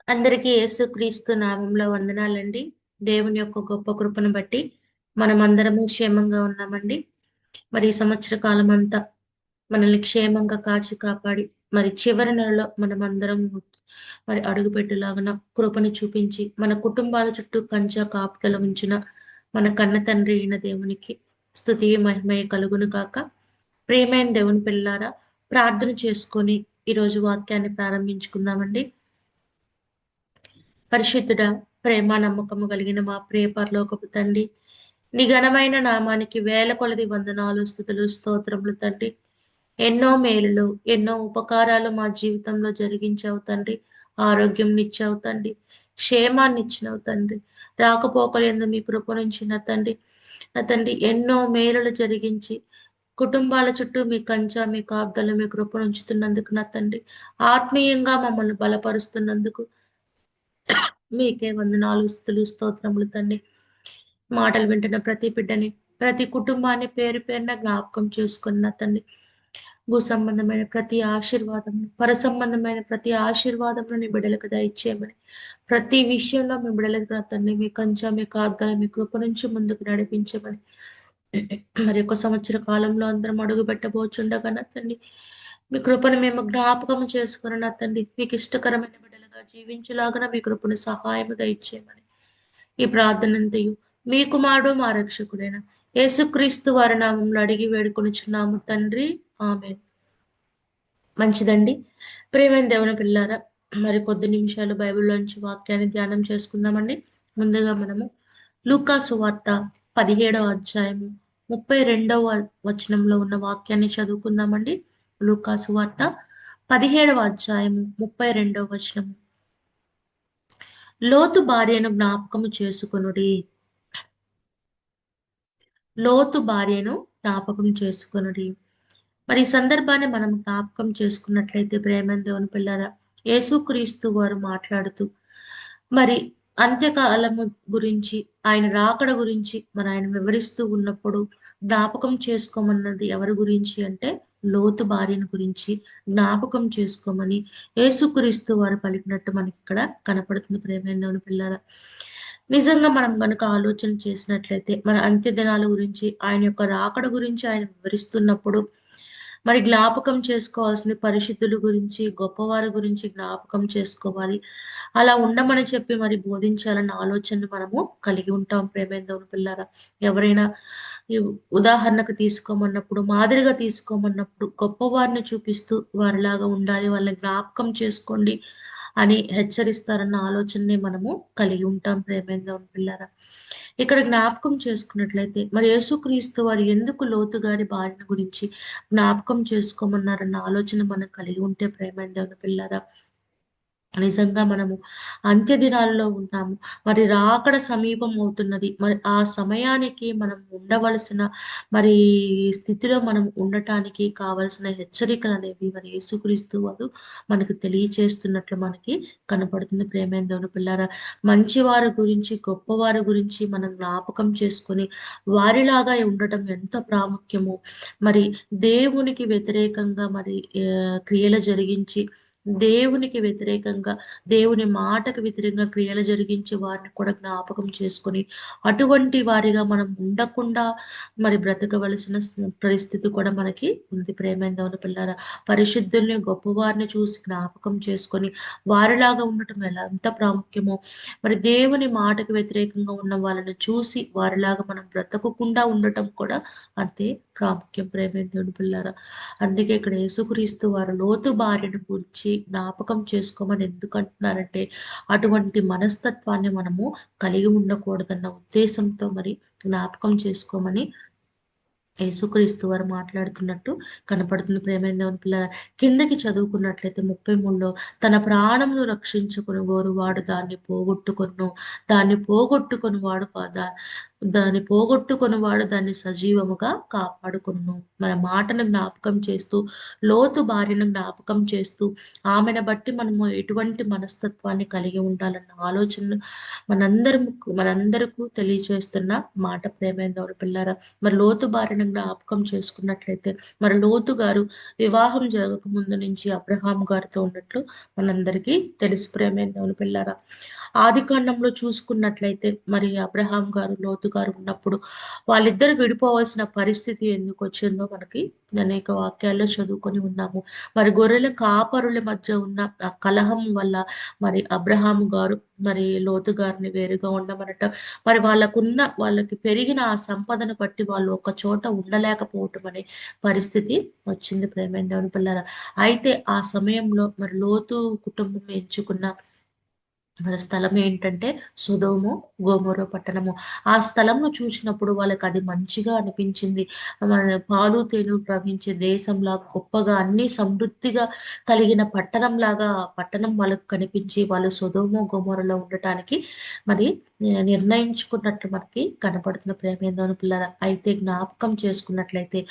అందరికీ యేసుక్రీస్తు నామంలో వందనాలండి. దేవుని యొక్క గొప్ప కృపను బట్టి మనమందరము క్షేమంగా ఉన్నామండి. మరి ఈ సంవత్సర కాలమంతా మనల్ని క్షేమంగా కాచి కాపాడి మరి చివరి నెలలో మనమందరం మరి అడుగుపెట్టులాగున కృపను చూపించి మన కుటుంబాల చుట్టూ కంచె కాపుదల ఉంచిన మన కన్న తండ్రి అయిన దేవునికి స్తుతి మహిమయ కలుగును కాక. ప్రియమైన దేవుని పిల్లారా, ప్రార్థన చేసుకొని ఈరోజు వాక్యాన్ని ప్రారంభించుకుందామండి. పరిశుద్ధుడా, ప్రేమ నమ్మకము కలిగిన మా ప్రియ పరలోకపు తండ్రి, నీ ఘనమైన నామానికి వేల కొలది వందనాలు, స్తుతులు, స్తోత్రములు తండ్రి. ఎన్నో మేలులు, ఎన్నో ఉపకారాలు మా జీవితంలో జరిగించావు తండ్రి. ఆరోగ్యం నిచ్చావు తండ్రి, క్షేమాన్ని ఇచ్చినావు తండ్రి. రాకపోకలందు మీ కృప నుంచి నా తండ్రి ఎన్నో మేలులు జరిగించి కుటుంబాల చుట్టూ మీ కంచ, మీ కాపుదల, మీ కృప ఉంచుతున్నందుకు నా తండ్రి, ఆత్మీయంగా మమ్మల్ని బలపరుస్తున్నందుకు మీకే వందనాలు, స్తుతులు, స్తోత్రములు తండ్రి. మాటలు వింటున్న ప్రతి బిడ్డని, ప్రతి కుటుంబాన్ని పేరు పేరున జ్ఞాపకం చేసుకున్న తండ్రి. భూ సంబంధమైన ప్రతి ఆశీర్వాదం, పర సంబంధమైన ప్రతి ఆశీర్వాదమును నీ బిడ్డలకు దయచేయమని, ప్రతి విషయంలో మీ బిడ్డలకు నా తండ్రి మీ కంచ, మీ కాపుదల, మీ కృప నుంచి ముందుకు నడిపించమని, మరి ఒక సంవత్సర కాలంలో అందరం అడుగు పెట్టబోచుండగా నా తండ్రి మీ కృపను మేము జ్ఞాపకం చేసుకుని నా తండ్రి మీకు ఇష్టకరమైన బిడ్డలుగా జీవించలాగా మీ కృపను సహాయము దయచేయమని ఈ ప్రార్థనంతయు మీ కుమారుడు మా రక్షకుడైన యేసుక్రీస్తు వారి నామంలో అడిగి వేడుకొనిచున్నాము తండ్రి, ఆమేన్. మంచిదండి. ప్రియమైన దేవుని పిల్లారా, మరి కొద్ది నిమిషాలు బైబిల్లోంచి వాక్యాన్ని ధ్యానం చేసుకుందామండి. ముందుగా మనము లూకా సువార్త 17వ అధ్యాయము 32వ వచనంలో ఉన్న వాక్యాన్ని చదువుకుందామండి. లూకా సువార్త 17వ అధ్యాయము 32వ వచనము. లోతు భార్యను జ్ఞాపకము చేసుకొనుడి. లోతు భార్యను జ్ఞాపకం చేసుకొనుడి. మరి ఈ సందర్భాన్ని మనం జ్ఞాపకం చేసుకున్నట్లయితే ప్రేమైన దేవుని పిల్లరా, యేసుక్రీస్తు వారు మాట్లాడుతూ మరి అంత్యకాలము గురించి, ఆయన రాకడ గురించి మరి ఆయన వివరిస్తూ ఉన్నప్పుడు జ్ఞాపకం చేసుకోమన్నది ఎవరి గురించి అంటే లోతు భార్యను గురించి జ్ఞాపకం చేసుకోమని యేసుక్రీస్తు వారు పలికినట్టు మనకి ఇక్కడ కనపడుతుంది. ప్రేమైన దేవుని పిల్లరా, నిజంగా మనం గనుక ఆలోచన చేసినట్లయితే మన అంత్య దినాల గురించి, ఆయన యొక్క రాకడ గురించి ఆయన వివరిస్తున్నప్పుడు మరి జ్ఞాపకం చేసుకోవాల్సింది పరిశుద్ధుల గురించి, గొప్పవారి గురించి జ్ఞాపకం చేసుకోవాలి. అలా ఉండమని చెప్పి మరి బోధించాలన్న ఆలోచన మనము కలిగి ఉంటాం. ప్రేమైన దేవుని పిల్లారా, ఎవరైనా ఈ ఉదాహరణకు తీసుకోమన్నప్పుడు, మాదిరిగా తీసుకోమన్నప్పుడు గొప్పవారిని చూపిస్తూ వారిలాగా ఉండాలి, వాళ్ళని జ్ఞాపకం చేసుకోండి అని హెచ్చరిస్తారన్న ఆలోచనని మనము కలిగి ఉంటాం. ప్రేమైన దేవుని పిల్లారా, ఇక్కడ జ్ఞాపకం చేసుకున్నట్లయితే మరి యేసుక్రీస్తు వారు ఎందుకు లోతు గారి భార్యను గురించి జ్ఞాపకం చేసుకోమన్నారన్న ఆలోచన మనం కలిగి ఉంటే ప్రేమైన దేవుని పిల్లారా, నిజంగా మనము అంత్య దినాల్లో ఉన్నాము. మరి రాకడ సమీపం అవుతున్నది. మరి ఆ సమయానికి మనం ఉండవలసిన మరి స్థితిలో మనం ఉండటానికి కావలసిన హెచ్చరికలు అనేవి మరి యేసుక్రీస్తు వారు మనకు తెలియచేస్తున్నట్లు మనకి కనపడుతుంది. ప్రేమైన దేవుని పిల్లారా, మంచివారి గురించి, గొప్పవారి గురించి మనం జ్ఞాపకం చేసుకొని వారిలాగా ఉండటం ఎంత ప్రాముఖ్యమో, మరి దేవునికి వ్యతిరేకంగా మరి క్రియలు జరిగించి దేవునికి వ్యతిరేకంగా, దేవుని మాటకు వ్యతిరేకంగా క్రియలు జరిగించి వారిని కూడా జ్ఞాపకం చేసుకొని అటువంటి వారిగా మనం ఉండకుండా మరి బ్రతకవలసిన పరిస్థితి కూడా మనకి ఉంది. ప్రేమైన దేవుని పిల్లారా, పరిశుద్ధుల్ని, గొప్పవారిని చూసి జ్ఞాపకం చేసుకొని వారిలాగా ఉండటం ఎలా ఎంత ప్రాముఖ్యమో, మరి దేవుని మాటకు వ్యతిరేకంగా ఉన్న వాళ్ళని చూసి వారిలాగా మనం బ్రతకకుండా ఉండటం కూడా అంతే ప్రాముఖ్యం. ప్రేమైన దేవుని పిల్లారా, అందుకే ఇక్కడ యేసుక్రీస్తు వారు లోతు భార్యను గురించి జ్ఞాపకం చేసుకోమని ఎందుకు అంటున్నారంటే అటువంటి మనస్తత్వాన్ని మనము కలిగి ఉండకూడదన్న ఉద్దేశంతో మరి జ్ఞాపకం చేసుకోమని యేసుక్రీస్తు వారు మాట్లాడుతున్నట్టు కనపడుతుంది. ప్రేమైన దేవుని పిల్లల, కిందకి చదువుకున్నట్లయితే 33లో తన ప్రాణమును రక్షించుకుని వాడు దాన్ని పోగొట్టుకొను, దాన్ని పోగొట్టుకుని వాడు దాన్ని పోగొట్టుకొనివాడు దాన్ని సజీవముగా కాపాడుకొనును. మన మాటను జ్ఞాపకం చేస్తూ, లోతు భార్యను జ్ఞాపకం చేస్తూ, ఆమెను బట్టి మనము ఎటువంటి మనస్తత్వాన్ని కలిగి ఉండాలన్న ఆలోచనను మనందరకు తెలియజేస్తున్న మాట ప్రియమైన దేవుని పిల్లారా. మరి లోతు భార్యను జ్ఞాపకం చేసుకున్నట్లయితే, మరి లోతు గారు వివాహం జరగక ముందు నుంచి అబ్రహాం గారితో ఉన్నట్లు మనందరికీ తెలుసు ప్రియమైన దేవుని పిల్లారా. ఆదికాండంలో చూసుకున్నట్లయితే మరి అబ్రహాం గారు, లోతు గారు ఉన్నప్పుడు వాళ్ళిద్దరు విడిపోవాల్సిన పరిస్థితి ఎందుకు వచ్చిందో మనకి అనేక వాక్యాల్లో చదువుకొని ఉన్నాము. మరి గొర్రెల కాపరుల మధ్య ఉన్న ఆ కలహం వల్ల మరి అబ్రహాము గారు మరి లోతు గారిని వేరుగా ఉండమనటం, మరి వాళ్ళకి పెరిగిన ఆ సంపదను బట్టి వాళ్ళు ఒక చోట ఉండలేకపోవటం అనే పరిస్థితి వచ్చింది ప్రేమైన దేవుని పిల్లల. అయితే ఆ సమయంలో మరి లోతు కుటుంబం ఎంచుకున్న మన స్థలం ఏంటంటే సొదొమ, గొమొర్రా పట్టణము. ఆ స్థలంను చూసినప్పుడు వాళ్ళకది మంచిగా అనిపించింది. పాలు, తేనెలు ప్రవహించే దేశంలా గొప్పగా అన్నీ సమృద్ధిగా కలిగిన పట్టణంలాగా ఆ పట్టణం వాళ్ళకు కనిపించి, వాళ్ళు సొదొమ, గొమొర్రాలో ఉండటానికి మరి నిర్ణయించుకున్నట్లు మనకి కనపడుతుంది ప్రియమైన పిల్లరా. అయితే జ్ఞాపకం చేసుకున్నట్లయితే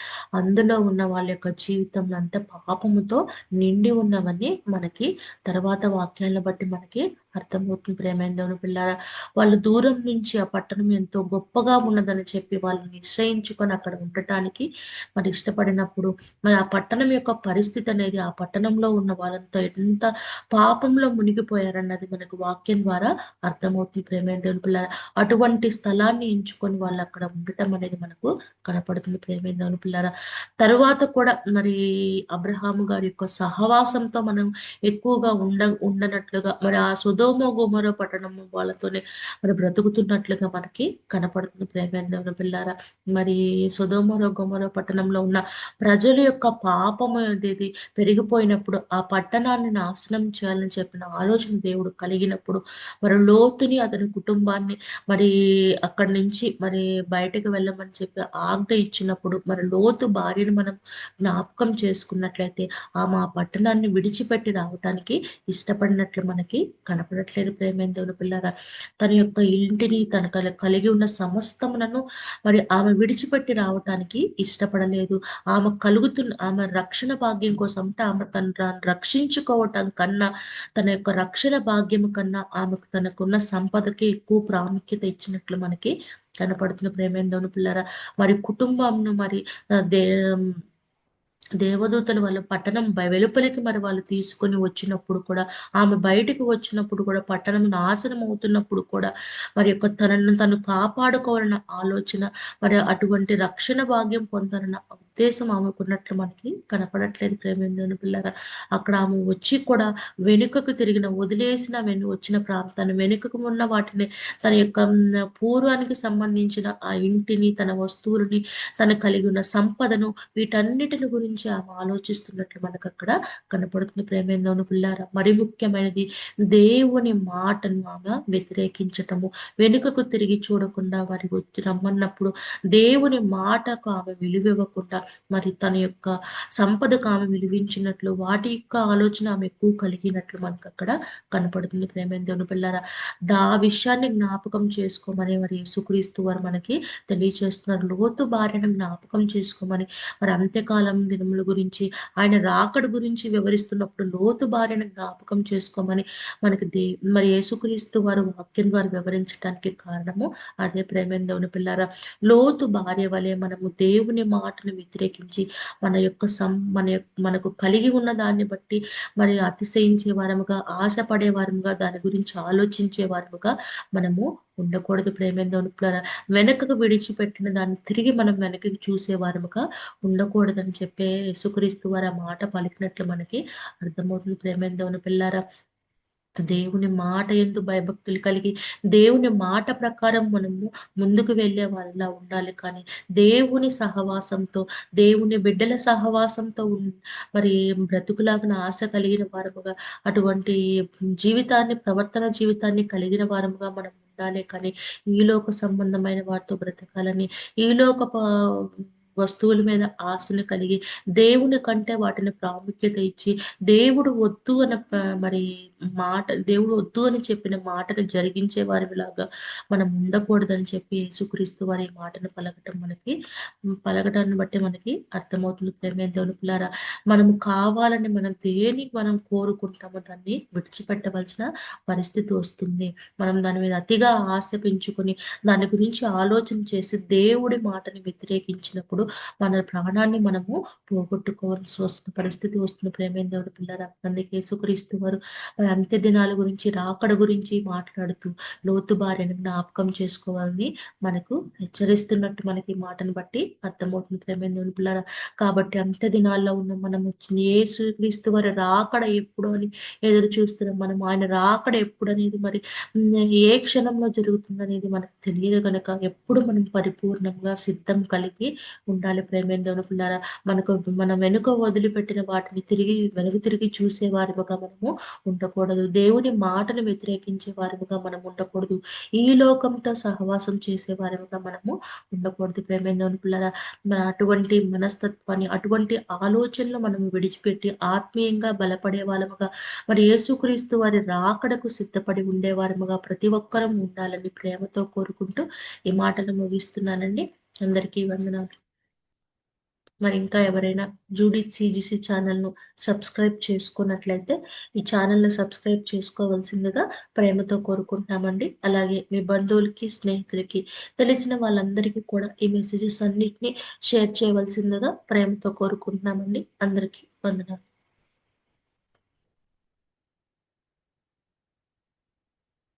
అందులో ఉన్న వాళ్ళ యొక్క జీవితంలో అంతా పాపముతో నిండి ఉన్నవని మనకి తర్వాత వాక్యాలను బట్టి మనకి అర్థమవుతుంది ప్రియమైన దేవుని పిల్లారా. వాళ్ళు దూరం నుంచి ఆ పట్టణం ఎంతో గొప్పగా ఉన్నదని చెప్పి వాళ్ళు నిశ్చయించుకొని అక్కడ ఉండటానికి మరి ఇష్టపడినప్పుడు, మరి ఆ పట్టణం యొక్క పరిస్థితి అనేది ఆ పట్టణంలో ఉన్న వాళ్ళంతా ఎంత పాపంలో మునిగిపోయారన్నది మనకు వాక్యం ద్వారా అర్థమవుతుంది ప్రియమైన దేవుని పిల్లారా. అటువంటి స్థలాన్ని ఎంచుకొని వాళ్ళు అక్కడ ఉండటం అనేది మనకు కనపడుతుంది ప్రియమైన దేవుని పిల్లారా. తరువాత కూడా మరి అబ్రహాము గారి యొక్క సహవాసంతో మనం ఎక్కువగా ఉండనట్లుగా మరి ఆ సొదొమ, గొమొర్రా పట్టణము వాళ్ళతోనే మరి బ్రతుకుతున్నట్లుగా మనకి కనపడుతుంది ప్రియమైన దేవుని పిల్లారా. మరి సొదొమ, గొమొర్రా పట్టణంలో ఉన్న ప్రజల యొక్క పాపము అనేది పెరిగిపోయినప్పుడు ఆ పట్టణాన్ని నాశనం చేయాలని చెప్పిన ఆలోచన దేవుడు కలిగినప్పుడు మరి లోతుని అతని కుటుంబాన్ని మరి అక్కడి నుంచి మరి బయటకు వెళ్ళమని చెప్పి ఆజ్ఞ ఇచ్చినప్పుడు మరి లోతు భార్యను మనం జ్ఞాపకం చేసుకున్నట్లయితే ఆమె ఆ పట్టణాన్ని విడిచిపెట్టి రావటానికి ఇష్టపడినట్లు మనకి కనపడట్లేదు ప్రేమైన దేవుని పిల్లారా. తన యొక్క ఇంటిని తన కలిగి ఉన్న సమస్తములను మరి ఆమె విడిచిపెట్టి రావటానికి ఇష్టపడలేదు. ఆమె రక్షణ భాగ్యం కోసం అంటే ఆమె తను రక్షించుకోవటం కన్నా తన యొక్క రక్షణ భాగ్యము కన్నా ఆమెకు తనకున్న సంపదకి ఎక్కువ ప్రాముఖ్యత ఇచ్చినట్లు మనకి కనపడుతుంది ప్రేమైన దేవుని పిల్లారా. మరి కుటుంబంను మరి ఆ, దే దేవదూతలు వాళ్ళ పట్టణం వెలుపలికి మరి వాళ్ళు తీసుకొని వచ్చినప్పుడు కూడా, ఆమె బయటికి వచ్చినప్పుడు కూడా, పట్టణం నాశనం అవుతున్నప్పుడు కూడా మరి యొక్క తనను తను కాపాడుకోవాలన్న ఆలోచన, మరి అటువంటి రక్షణ భాగ్యం పొందాలన్న ఉద్దేశం ఆమెకున్నట్లు మనకి కనపడట్లేదు ప్రేమేంద్రుని పిల్లరా. అక్కడ ఆమె వచ్చి కూడా వెనుకకు తిరిగిన వదిలేసిన వచ్చిన ప్రాంతాన్ని వెనుకకు ఉన్న వాటిని తన యొక్క పూర్వానికి సంబంధించిన ఆ ఇంటిని, తన వస్తువులని, తన కలిగి ఉన్న సంపదను, వీటన్నిటిని గురించి ఆమె ఆలోచిస్తున్నట్లు మనకు అక్కడ కనపడుతుంది ప్రేమేందోను పిల్లారా. మరి ముఖ్యమైనది దేవుని మాటను ఆమె వ్యతిరేకించటము, వెనుకకు తిరిగి చూడకుండా వారి వచ్చి రమ్మన్నప్పుడు దేవుని మాటకు ఆమె విలువివ్వకుండా మరి తన యొక్క సంపదకు ఆమె విలువించినట్లు వాటి యొక్క ఆలోచన ఆమె ఎక్కువ కలిగినట్లు మనకు అక్కడ కనపడుతుంది ప్రేమేందోను పిల్లారా. ఆ విషయాన్ని జ్ఞాపకం చేసుకోమని మరి యేసుక్రీస్తు వారు మనకి తెలియచేస్తున్నారు. లోతు భార్యను జ్ఞాపకం చేసుకోమని మరి అంత్యకాలం దినముల గురించి, ఆయన రాకడ గురించి వివరిస్తున్నప్పుడు లోతు భార్యను జ్ఞాపకం చేసుకోమని మనకి మరి యేసుక్రీస్తు వారు వాక్యం ద్వారా వివరించడానికి కారణము అదే ప్రేమేందవుని పిల్లారా. లోతు భార్య వలె మనము దేవుని మాటను వ్యతిరేకించి మనకు కలిగి ఉన్న దాన్ని బట్టి మరి అతిశయించే వారముగా, ఆశపడే వారముగా, దాని గురించి ఆలోచించే వారముగా మనము ఉండకూడదు ప్రేమేందవుని పిల్లారా. వెనకకు విడిచిపెట్టిన దాన్ని తిరిగి మనం వెనకకి చూసేవారముగా ఉండకూడదని చెప్పే యేసుక్రీస్తు వారు ఆ మాట పలికినట్లు మనకి అర్థమవుతుంది ప్రేమైన దేవుని పిల్లారా. దేవుని మాట యందు భయభక్తులు కలిగి దేవుని మాట ప్రకారం మనము ముందుకు వెళ్ళే వాళ్ళలా ఉండాలి. కానీ దేవుని సహవాసంతో, దేవుని బిడ్డల సహవాసంతో మరి బ్రతుకులాగిన ఆశ కలిగిన వారముగా, అటువంటి ప్రవర్తన జీవితాన్ని కలిగిన వారముగా మనం ఉండాలి. కానీ ఈ లోక సంబంధమైన వాటితో బ్రతకాలని, ఈ లోక వస్తువుల మీద ఆశను కలిగి దేవుని కంటే వాటిని ప్రాముఖ్యత ఇచ్చి దేవుడు వద్దు అన్న మరి దేవుడు వద్దు అని చెప్పిన మాటను జరిగించే వారిలాగా మనం ఉండకూడదని చెప్పి యేసుక్రీస్తు వారి ఈ మాటను పలకటాన్ని బట్టి మనకి అర్థమవుతుంది. ప్రేమైన దేవుని పిల్లారా, మనము కావాలని మనం దేన్ని మనం కోరుకుంటామో దాన్ని విడిచిపెట్టవలసిన పరిస్థితి వస్తుంది. మనం దాని మీద అతిగా ఆశ పెంచుకొని దాని గురించి ఆలోచన చేసి దేవుడి మాటని వ్యతిరేకించినప్పుడు మన ప్రాణాన్ని మనము పోగొట్టుకోవాల్సి వస్తున్న పరిస్థితి వస్తుంది. ప్రేమైన దేవుని పిల్లారా, అందుకే యేసుక్రీస్తు వారు మరి అంత్య దినాల గురించి, రాకడ గురించి మాట్లాడుతూ లోతు భార్యను జ్ఞాపకం చేసుకోవాలని మనకు హెచ్చరిస్తున్నట్టు మనకి ఈ మాటను బట్టి అర్థమవుతుంది. ప్రేమైన దేవుని పిల్లారా, కాబట్టి అంత్య దినాల్లో ఉన్న మనం వచ్చిన యేసుక్రీస్తు వారి రాకడ ఎప్పుడు అని ఎదురు చూస్తున్నాం. మనం ఆయన రాకడ ఎప్పుడనేది మరి ఏ క్షణంలో జరుగుతుందనేది మనకు తెలియదు గనక ఎప్పుడు మనం పరిపూర్ణంగా సిద్ధం కలిగి ఉండాలి. ప్రేమైన దేవుని పిల్లారా, మనం వెనుక వదిలిపెట్టిన వాటిని వెనుక తిరిగి చూసే వారిగా మనము ఉండకూడదు. దేవుని మాటను వ్యతిరేకించే వారిగా మనం ఉండకూడదు. ఈ లోకంతో సహవాసం చేసే వారిగా మనము ఉండకూడదు. ప్రేమైన దేవుని పిల్లారా, మరి అటువంటి మనస్తత్వాన్ని, అటువంటి ఆలోచనలు మనము విడిచిపెట్టి ఆత్మీయంగా బలపడే వాళ్ళముగా, మరి యేసుక్రీస్తు వారి రాకడకు సిద్ధపడి ఉండేవారముగా ప్రతి ఒక్కరం ఉండాలని ప్రేమతో కోరుకుంటూ ఈ మాటలు ముగిస్తున్నానండి. అందరికీ వందనాలు. మరి ఇంకా ఎవరైనా జూడిత్ సీజీసీ ఛానల్‌ను సబ్స్క్రైబ్ చేసుకున్నట్లయితే ఈ ఛానల్‌ను సబ్స్క్రైబ్ చేసుకోవాల్సిందిగా ప్రేమతో కోరుకుంటున్నామండి. అలాగే మీ బంధువులకి, స్నేహితులకి, తెలిసిన వాళ్ళందరికీ కూడా ఈ మెసేజెస్ అన్నిటిని షేర్ చేయవలసిందిగా ప్రేమతో కోరుకుంటున్నామండి. అందరికీ వందనాలు.